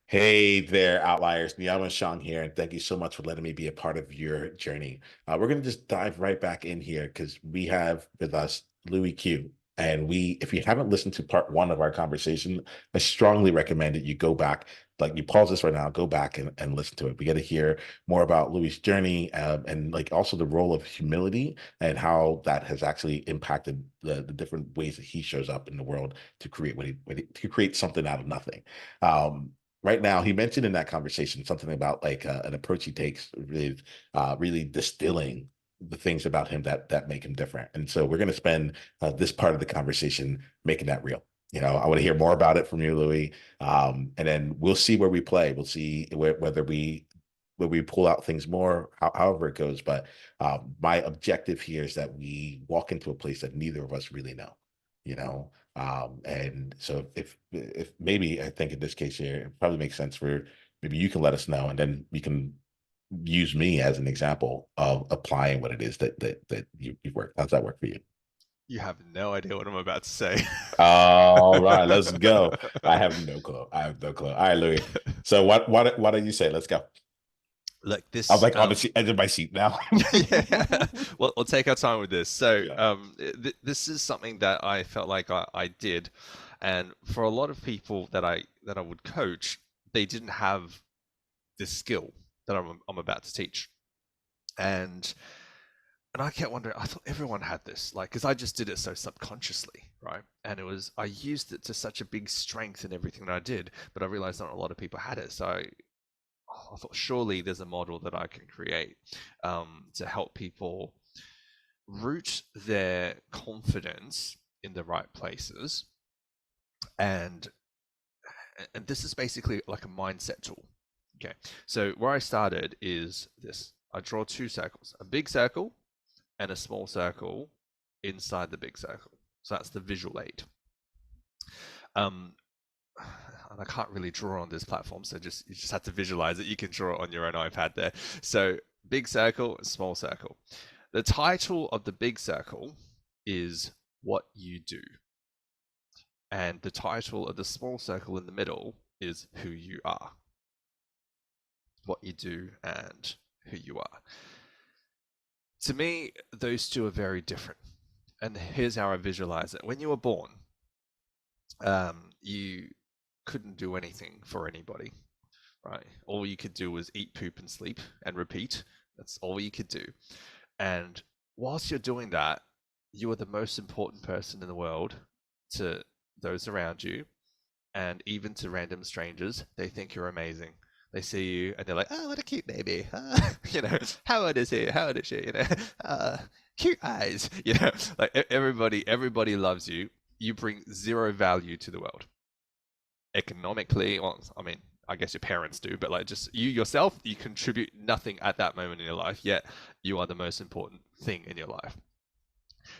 Hey there, Outliers. Niiamah Ashong here, and thank you so much for letting me be a part of your journey. We're going to just dive right back in here because we have with us Louie Q. And if you haven't listened to part one of our conversation, I strongly recommend that you go back, like you pause this right now, go back and listen to it. We get to hear more about Louie's journey and like also the role of humility and how that has actually impacted the different ways that he shows up in the world to create to create something out of nothing. Right now, he mentioned in that conversation something about like an approach he takes, really distilling the things about him that make him different. And so we're going to spend this part of the conversation making that real. I want to hear more about it from you, Louis, and then we'll see where we play. We'll see whether we pull out things more, however it goes. But my objective here is that we walk into a place that neither of us really know. You know, and so if maybe I think in this case here, it probably makes sense for maybe you can let us know, and then we can use me as an example of applying what it is that you've worked. How's that work for you? You have no idea what I'm about to say. All right, let's go. I have no clue. I have no clue. All right, Louis. So what do you say? Let's go. Look, I'm this like on the edge of my seat now. yeah. Well, we'll take our time with this. So, Yeah. this is something that I felt like I did, and for a lot of people that I would coach, they didn't have this skill that I'm about to teach, and and I kept wondering. I thought everyone had this, like, because I just did it so subconsciously, right? And I used it to such a big strength in everything that I did, but I realized not a lot of people had it. So I thought surely there's a model that I can create to help people root their confidence in the right places, and and this is basically like a mindset tool. Okay, so where I started is this: I draw two circles, a big circle and a small circle inside the big circle. So that's the visual aid. Um, and I can't really draw on this platform, so you just have to visualize it. You can draw it on your own iPad there. So big circle, small circle. The title of the big circle is what you do, and the title of the small circle in the middle is who you are. What you do and who you are. To me, those two are very different. And here's how I visualize it. When you were born, you couldn't do anything for anybody, right? All you could do was eat, poop, and sleep and repeat. That's all you could do. And whilst you're doing that, you are the most important person in the world to those around you, and even to random strangers. They think you're amazing. They see you and they're like, "Oh, what a cute baby! How old is he? How old is she? Cute eyes. Like everybody loves you. You bring zero value to the world economically. Well, I mean, I guess your parents do, but like just you yourself, you contribute nothing at that moment in your life. Yet you are the most important thing in your life.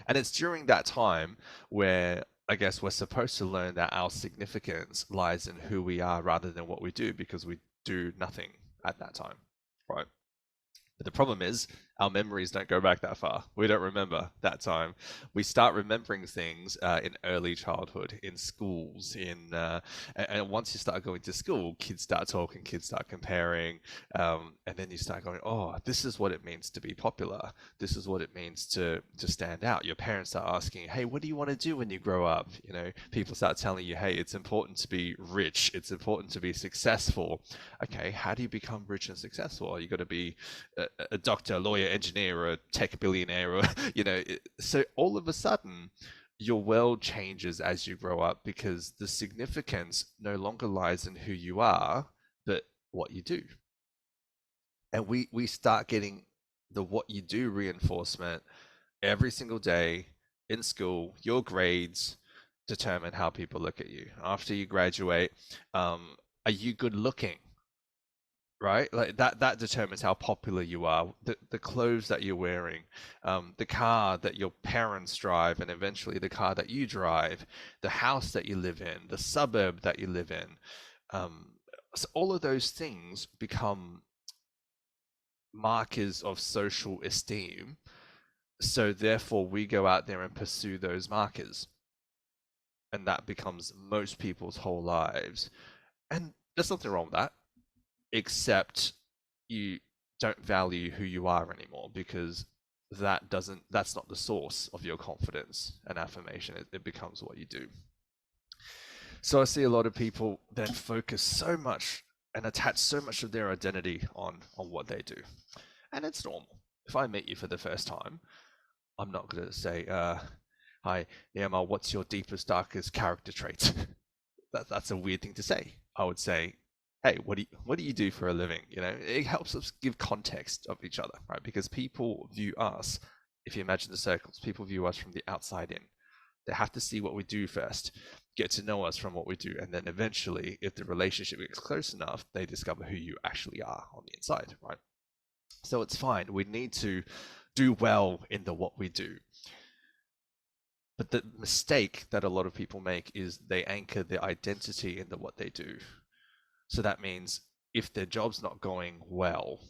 And it's during that time where I guess we're supposed to learn that our significance lies in who we are rather than what we do, because we do nothing at that time, right? But the problem is our memories don't go back that far. We don't remember that time. We start remembering things in early childhood, in schools, and once you start going to school, kids start talking, kids start comparing, and then you start going, oh, this is what it means to be popular. This is what it means to stand out. Your parents start asking, hey, what do you want to do when you grow up? People start telling you, hey, it's important to be rich. It's important to be successful. Okay, how do you become rich and successful? You got to be a doctor, a lawyer, engineer, or a tech billionaire, or so all of a sudden your world changes as you grow up, because the significance no longer lies in who you are, but what you do. And we start getting the what you do reinforcement every single day in school. Your grades determine how people look at you after you graduate. Are you good looking? Right, like that determines how popular you are. The clothes that you're wearing, the car that your parents drive, and eventually the car that you drive, the house that you live in, the suburb that you live in. So all of those things become markers of social esteem, so therefore we go out there and pursue those markers, and that becomes most people's whole lives. And There's nothing wrong with that, except you don't value who you are anymore, because that's not the source of your confidence and affirmation. It becomes what you do. So I see a lot of people then focus so much and attach so much of their identity on what they do. And it's normal. If I meet you for the first time, I'm not going to say, hi, Niiamah, what's your deepest, darkest character trait? That's a weird thing to say. I would say, hey, what do you do for a living? You know, it helps us give context of each other, right? Because people view us, if you imagine the circles, people view us from the outside in. They have to see what we do first, get to know us from what we do, and then eventually, if the relationship gets close enough, they discover who you actually are on the inside, right? So it's fine. We need to do well in the what we do. But the mistake that a lot of people make is they anchor their identity in the what they do. So that means if their job's not going well,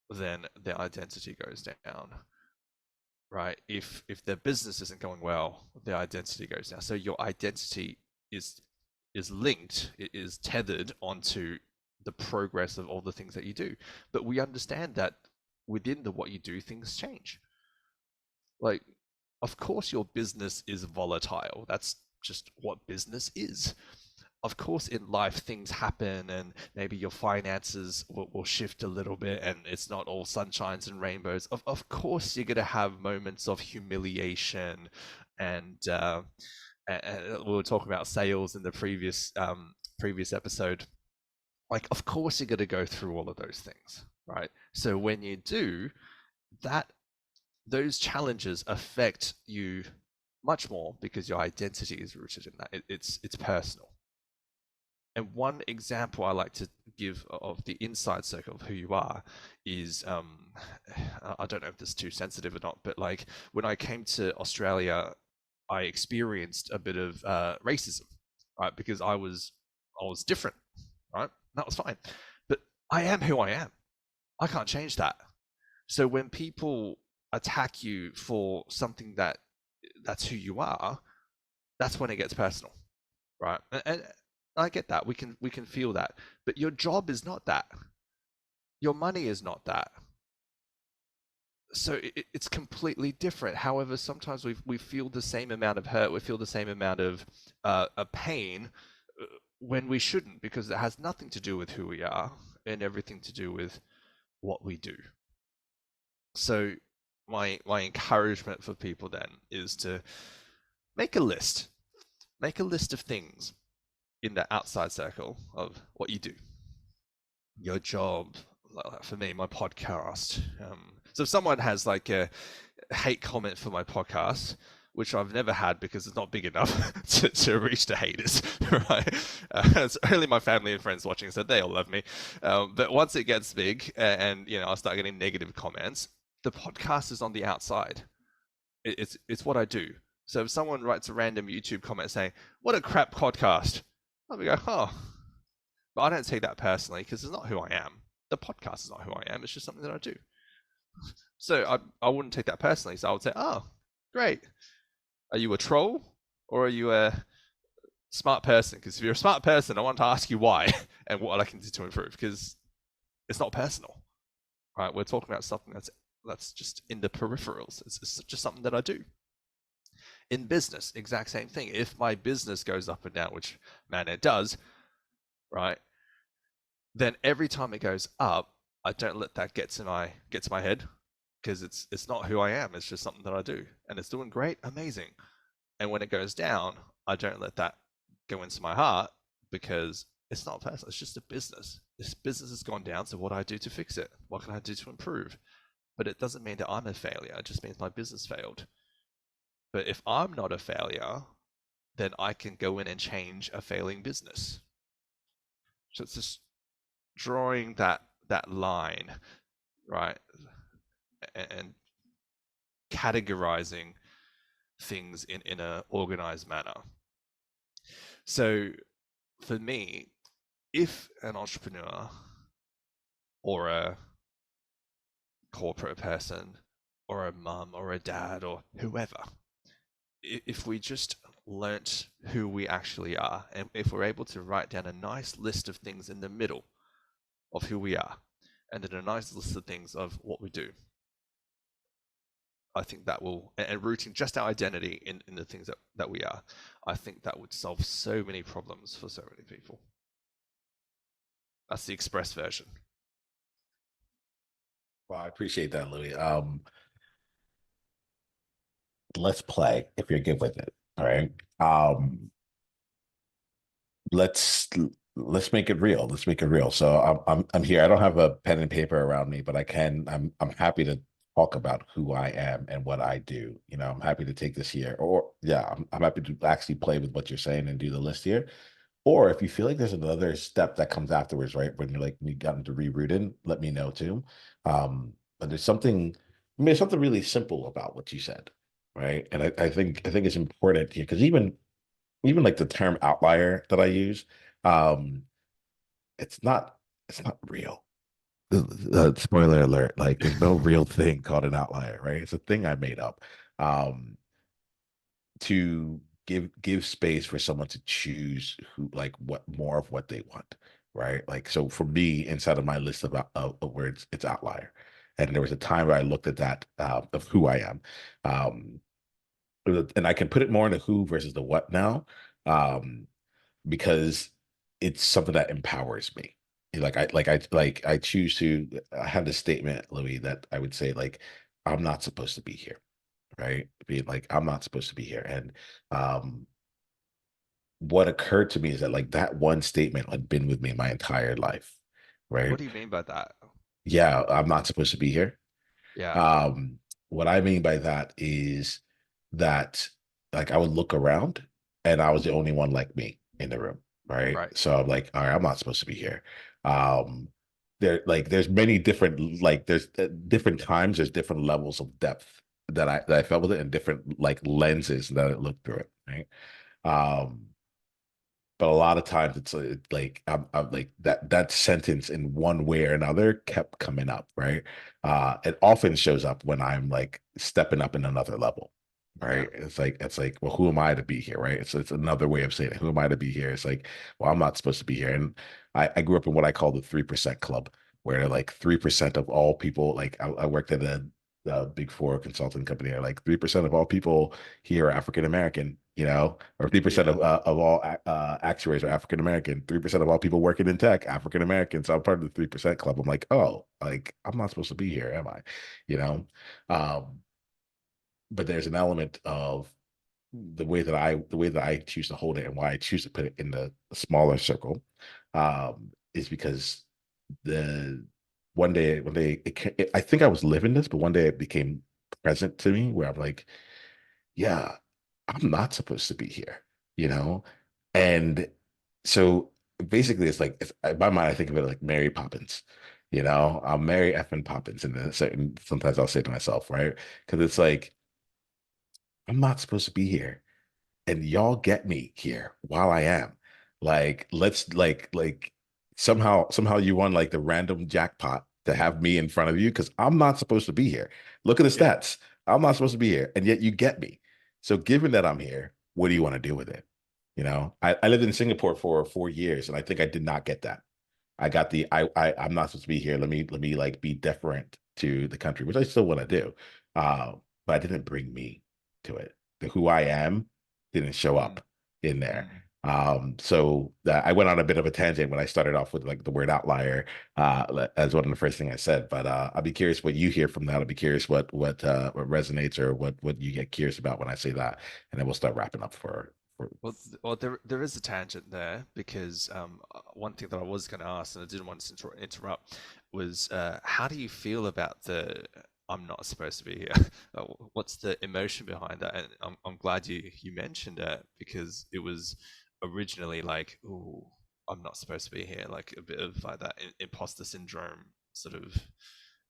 then their identity goes down, right? If their business isn't going well, their identity goes down. So your identity is linked, it is tethered onto the progress of all the things that you do. But we understand that within the what you do, things change. Like, of course, your business is volatile. That's just what business is. Of course, in life, things happen, and maybe your finances will shift a little bit, and it's not all sunshines and rainbows. Of course, you're going to have moments of humiliation, and we were talking about sales in the previous episode. Like, of course, you're going to go through all of those things, right? So when you do that, those challenges affect you much more because your identity is rooted in that. It's personal. And one example I like to give of the inside circle of who you are is, I don't know if this is too sensitive or not, but like when I came to Australia, I experienced a bit of racism, right? Because I was different, right? That was fine. But I am who I am. I can't change that. So when people attack you for something that's who you are, that's when it gets personal, right? And I get that. We can feel that. But your job is not that. Your money is not that. So it's completely different. However, sometimes we feel the same amount of hurt. We feel the same amount of pain when we shouldn't, because it has nothing to do with who we are and everything to do with what we do. So my encouragement for people then is to make a list of things in the outside circle of what you do, your job, for me, my podcast. So if someone has like a hate comment for my podcast, which I've never had because it's not big enough to reach the haters, right? It's only my family and friends watching, so they all love me. But once it gets big and I start getting negative comments, the podcast is on the outside. It's what I do. So if someone writes a random YouTube comment saying, "What a crap podcast," I'll go, "Oh," but I don't take that personally because it's not who I am. The podcast is not who I am. It's just something that I do. So I wouldn't take that personally. So I would say, "Oh, great. Are you a troll or are you a smart person?" Because if you're a smart person, I want to ask you why and what I can do to improve, because it's not personal, right? We're talking about something that's just in the peripherals. It's just something that I do. In business, exact same thing. If my business goes up and down, which, man, it does, right? Then every time it goes up, I don't let that get to my head, because it's not who I am. It's just something that I do, and it's doing great, amazing. And when it goes down, I don't let that go into my heart, because it's not personal. It's just a business. This business has gone down, so what do I do to fix it? What can I do to improve? But it doesn't mean that I'm a failure. It just means my business failed. But if I'm not a failure, then I can go in and change a failing business. So it's just drawing that line, right? And categorizing things in a organized manner. So for me, if an entrepreneur or a corporate person or a mum or a dad or whoever, if we just learnt who we actually are, and if we're able to write down a nice list of things in the middle of who we are, and then a nice list of things of what we do, I think that will, and rooting just our identity in the things that we are, I think that would solve so many problems for so many people. That's the express version. Well, I appreciate that, Louis. Let's play if you're good with it. All right. Let's let's make it real. Let's make it real. So I'm here. I don't have a pen and paper around me, but I can. I'm happy to talk about who I am and what I do. You know, I'm happy to take this here, or yeah, I'm happy to actually play with what you're saying and do the list here. Or if you feel like there's another step that comes afterwards, right? When you're like, you got into rerooting, let me know too. But there's something, I mean, there's something really simple about what you said, right? And I think it's important here because even like the term outlier that I use, um, it's not it's not real. Spoiler alert, like there's no real thing called an outlier, right? It's a thing I made up. Um, to give space for someone to choose who like what more of what they want, right? Like so for me, inside of my list of words, it's outlier. And there was a time where I looked at that of who I am. Um, and I can put it more into who versus the what now, um, because it's something that empowers me. I choose to. I have this statement, Louis, that I would say like I'm not supposed to be here, right? Being like, I'm not supposed to be here. And um, what occurred to me is that like that one statement had been with me my entire life, What right? do you mean by that? Yeah, I'm not supposed to be here. Yeah. Um, what I mean by that is that like I would look around and I was the only one like me in the room, right? Right. So I'm like, all right, I'm not supposed to be here. Um, there's many different there's different times, there's different levels of depth that I felt with it and different like lenses that I looked through it, right? Um, but a lot of times it's like I'm like that sentence in one way or another kept coming up, right? It often shows up when I'm like stepping up in another level, Yeah. right? It's like, well, who am I to be here, right? So it's another way of saying it. Who am I to be here? It's like, well, I'm not supposed to be here. And I grew up in what I call the 3% club, where like 3% of all people, like I worked at a big four consulting company, are like 3% of all people here are African American, you know, or 3% Yeah. of all actuaries are African American, 3% of all people working in tech, African American. So I'm part of the 3% club. I'm like, oh, like I'm not supposed to be here, am I? You know? Um, but there's an element of the way that I choose to hold it and why I choose to put it in the smaller circle is because the one day I think I was living this, but one day it became present to me where I'm like, yeah, I'm not supposed to be here, you know? And so basically it's like in my mind, I think of it like Mary Poppins, you know, I'm Mary effing Poppins. And then certain sometimes I'll say to myself, right? Because it's like, I'm not supposed to be here and y'all get me here while I am. Like, let's like somehow you won like the random jackpot to have me in front of you because I'm not supposed to be here. Look at the Yeah. stats. I'm not supposed to be here, and yet you get me. So given that I'm here, what do you want to do with it? You know, I lived in Singapore for 4 years, and I think I did not get that. I got the I'm not supposed to be here. Let me like be deferent to the country, which I still want to do. But I didn't bring me to it. The who I am didn't show Mm, up in there. mm. So that I went on a bit of a tangent when I started off with like the word outlier as one of the first thing I said. But I'll be curious what you hear from that. I'll be curious what resonates or what you get curious about when I say that, and then we'll start wrapping up for Well, there is a tangent there because one thing that I was going to ask, and I didn't want to interrupt, was how do you feel about the "I'm not supposed to be here"? What's the emotion behind that? And I'm glad you mentioned it because it was originally like, "Oh, I'm not supposed to be here," like a bit of like that imposter syndrome, sort of,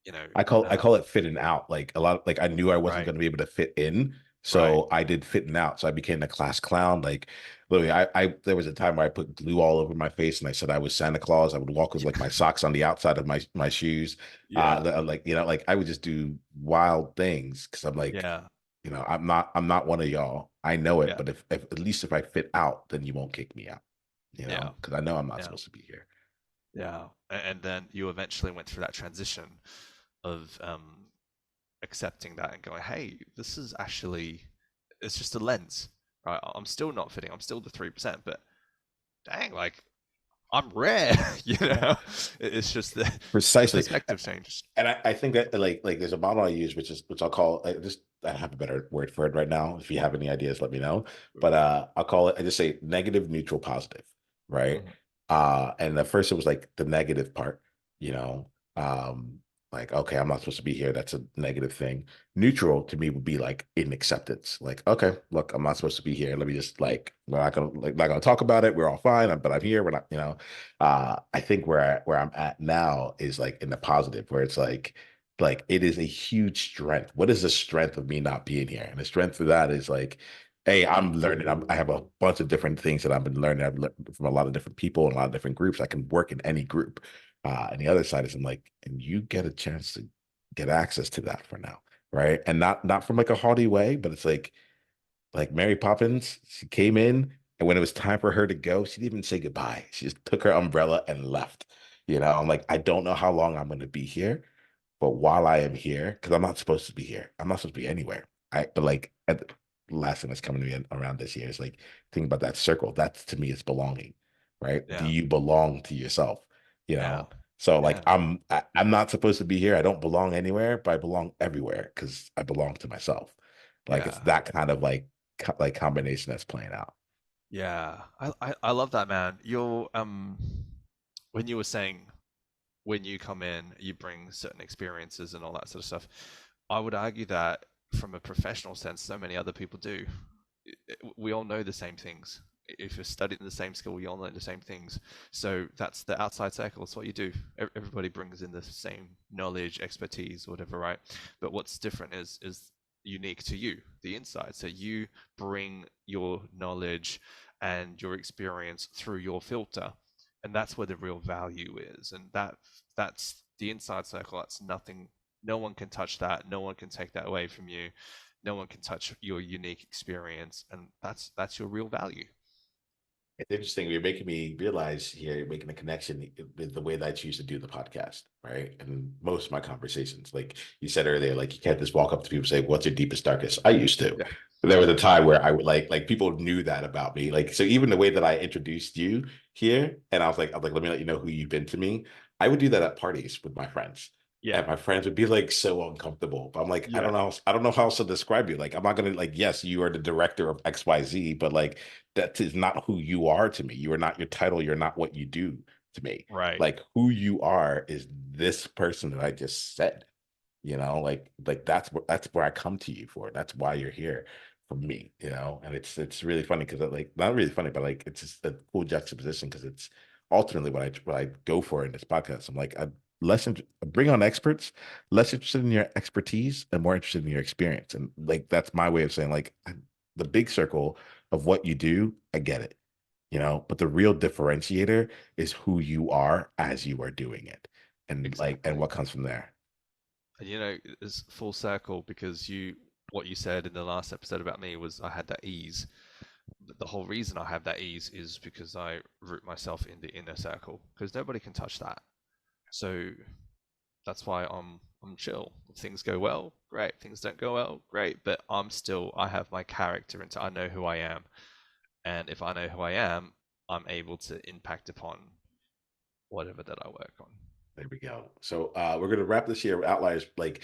you know. I call it fitting out. Like a lot, like I knew I wasn't Right, going to be able to fit in, right, so I did fitting out. So I became the class clown. Like literally, I there was a time where I put glue all over my face and I said I was Santa Claus. I would walk with like my socks on the outside of my shoes. yeah, Like you know, like I would just do wild things because I'm like, yeah. I'm not one of y'all. I know it, Yeah, but if at least if I fit out, then you won't kick me out, yeah, because I know I'm not yeah, supposed to be here. yeah. And then you eventually went through that transition of accepting that and going, hey, this is actually, it's just a lens, right? I'm still not fitting. I'm still the 3%, but dang, like I'm rare, you Yeah. know? It's just the Precisely. perspective changes. And I think that like there's a model I use, which I'll call just I don't have a better word for it right now. If you have any ideas, let me know. But I'll call it, I just say negative, neutral, positive, right? Mhm. And at first it was like the negative part, you know, um, like, okay, I'm not supposed to be here. That's a negative thing. Neutral to me would be like in acceptance. Like, okay, look, I'm not supposed to be here. Let me just like not gonna talk about it. We're all fine, but I'm here. We're not, I think where I'm at now is like in the positive, where it's like it is a huge strength. What is the strength of me not being here? And the strength of that is like, hey, I'm learning. I have a bunch of different things that I've been learning. I've learned from a lot of different people and a lot of different groups. I can work in any group. And the other side is I'm like, and you get a chance to get access to that for now, right? And not from like a haughty way, but it's like Mary Poppins, she came in, and when it was time for her to go, she didn't even say goodbye. She just took her umbrella and left. I'm like, I don't know how long I'm going to be here, but while I am here, because I'm not supposed to be here, I'm not supposed to be anywhere. But like, the last thing that's coming to me around this year is like, think about that circle. That's to me is belonging, right? Do Yeah, you belong to yourself? You yeah, know, so like yeah, I'm not supposed to be here. I don't belong anywhere, but I belong everywhere because I belong to myself. Like it's yeah, that kind of like combination that's playing out. yeah. I love that, man. You're when you were saying when you come in, you bring certain experiences and all that sort of stuff. I would argue that from a professional sense, so many other people do. We all know the same things. If you're studying the same skill, we all know the same things. So that's the outside circle. It's what you do. Everybody brings in the same knowledge, expertise, whatever, right? But what's different is unique to you, the inside. So you bring your knowledge and your experience through your filter, and that's where the real value is. And that's the inside circle. That's nothing. No one can touch that. No one can take that away from you. No one can touch your unique experience, and that's your real value. It's interesting. You're making me realize here, you're making a connection with the way that I choose to do the podcast, right? And most of my conversations, like you said earlier, like you can't just walk up to people and say, "What's your deepest, darkest?" I used to. Yeah, But there was a time where I would like people knew that about me. Like so, even the way that I introduced you here, and I was like, let me let you know who you've been to me. I would do that at parties with my friends. yeah, And my friends would be like so uncomfortable. But I'm like, yeah. I don't know how else to describe you. Like, I'm not gonna like, yes, you are the director of XYZ, but like that is not who you are to me. You are not your title. You're not what you do to me. Right. Like who you are is this person that I just said. Like that's where I come to you for. That's why you're here for me. And it's really funny because like not really funny, but like it's just a cool juxtaposition because it's ultimately what I go for in this podcast. I'm like bring on experts, less interested in your expertise and more interested in your experience. And like that's my way of saying like the big circle of what you do, I get it, but the real differentiator is who you are as you are doing it. And Exactly. what comes from there. And it's full circle because what you said in the last episode about me was I had that ease. The whole reason I have that ease is because I root myself in the inner circle because nobody can touch that. So that's why I'm chill. If things go well, great. Things don't go well, great. But I have my character, and I know who I am. And if I know who I am, I'm able to impact upon whatever that I work on. There we go. So we're gonna wrap this here with Outliers. Like,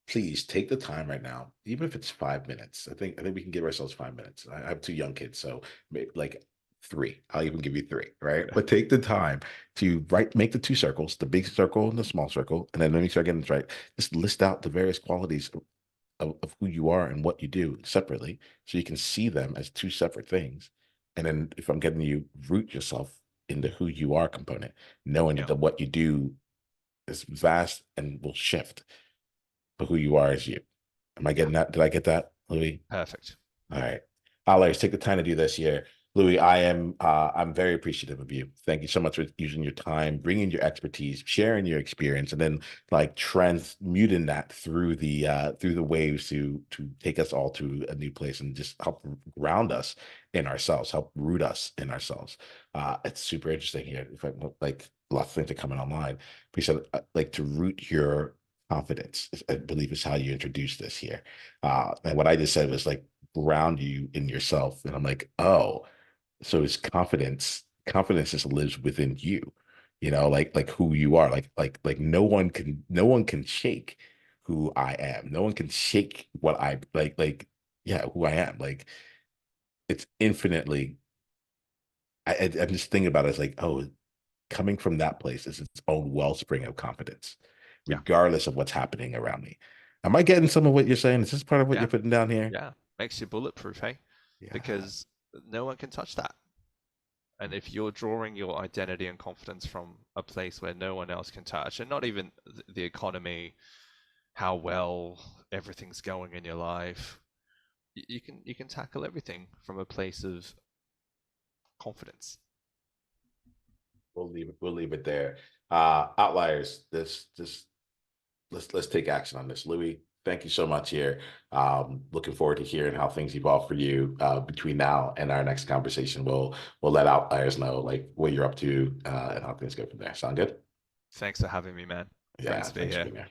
please take the time right now, even if it's 5 minutes. I think we can give ourselves 5 minutes. I have two young kids, so maybe like three. I'll even give you three, right? Yeah, But take the time to make the two circles, the big circle and the small circle, and then let me start getting this right. Just list out the various qualities of who you are and what you do separately, so you can see them as two separate things. And then if I'm getting you, root yourself in the who you are component, knowing yeah, that what you do is vast and will shift, but who you are is you. Am I yeah. getting that? Did I get that, Louis? Perfect. All right. Outliers, take the time to do this here. Louis, I'm very appreciative of you. Thank you so much for using your time, bringing your expertise, sharing your experience, and then like transmuting that through the waves to take us all to a new place and just help ground us in ourselves, help root us in ourselves. It's super interesting here. In fact, like lots of things are coming online. We said like to root your confidence, I believe is how you introduced this here. And what I just said was like ground you in yourself. And I'm like, oh, so it's confidence. Confidence just lives within you, like who you are. Like no one can shake who I am. No one can shake what I like, yeah, who I am. Like it's infinitely I'm just thinking about it as like, oh, coming from that place is its own wellspring of confidence, Yeah, regardless of what's happening around me. Am I getting some of what you're saying? Is this part of what yeah, you're putting down here? yeah. Makes you bulletproof, hey? Yeah. Because no one can touch that. And if you're drawing your identity and confidence from a place where no one else can touch, and not even the economy, how well everything's going in your life, you can tackle everything from a place of confidence. We'll leave it there. Outliers, this let's take action on this. Louis, thank you so much here. Looking forward to hearing how things evolve for you between now and our next conversation. We'll let Outliers know like what you're up to and how things go from there. Sound good? Thanks for having me, man. Great Yeah, to be thanks for here. being here.